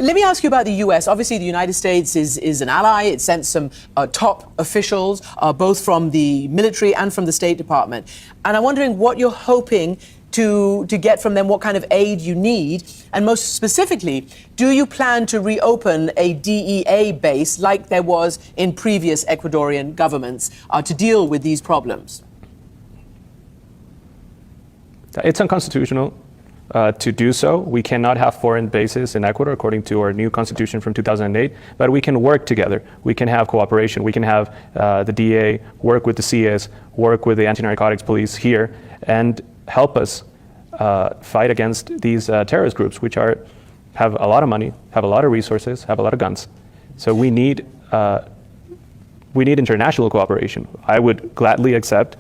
Let me ask you about the U.S. Obviously, the United States is an ally. It sent some top officials, both from the military and from the State Department. And I'm wondering what you're hoping to get from them, what kind of aid you need. And most specifically, do you plan to reopen a DEA base like there was in previous Ecuadorian governments to deal with these problems? It's unconstitutional to do so. We cannot have foreign bases in Ecuador according to our new constitution from 2008, but we can work together. We can have cooperation. We can have the DEA work with the CS, work with the anti-narcotics police here, and help us fight against these terrorist groups, which have a lot of money, have a lot of resources, have a lot of guns. So we need international cooperation. I would gladly accept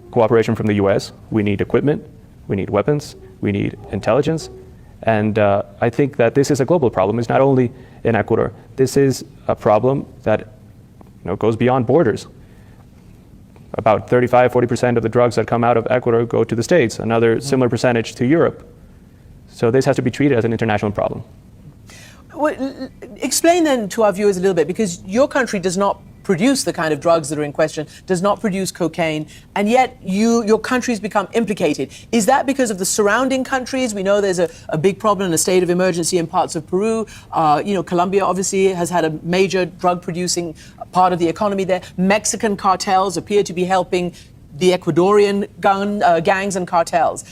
cooperation from the US. We need equipment, we need weapons, we need intelligence. And I think that this is a global problem. It's not only in Ecuador. This is a problem that goes beyond borders. About 35–40% of the drugs that come out of Ecuador go to the States, another similar percentage to Europe. So this has to be treated as an international problem. Well, explain then to our viewers a little bit, because your country does not produce the kind of drugs that are in question, does not produce cocaine, and yet your country's become implicated. Is that because of the surrounding countries? We know there's a big problem, a state of emergency in parts of Peru. Colombia obviously has had a major drug-producing part of the economy there. Mexican cartels appear to be helping the Ecuadorian gangs and cartels.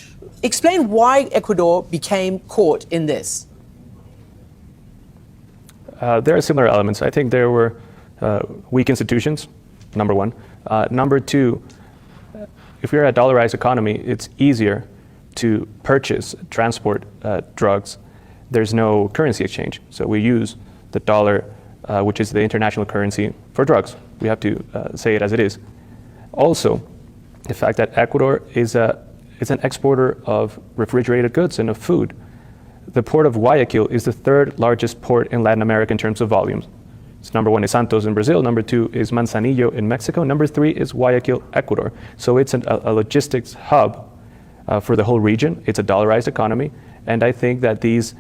Explain why Ecuador became caught in this. There are similar elements. I think there were weak institutions, number one. Number two, if you're a dollarized economy, it's easier to purchase, transport drugs. There's no currency exchange. So we use the dollar, which is the international currency for drugs. We have to say it as it is. Also, the fact that Ecuador is an exporter of refrigerated goods and of food. The port of Guayaquil is the third largest port in Latin America in terms of volumes. So number one is Santos in Brazil, number two is Manzanillo in Mexico, number three is Guayaquil, Ecuador. So it's a logistics hub for the whole region. It's a dollarized economy, and I think that these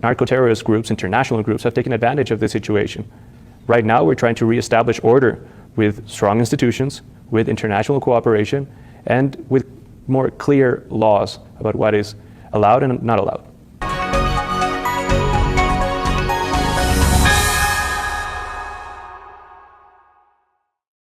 narco-terrorist groups, international groups, have taken advantage of this situation. Right now we're trying to reestablish order with strong institutions, with international cooperation, and with more clear laws about what is allowed and not allowed.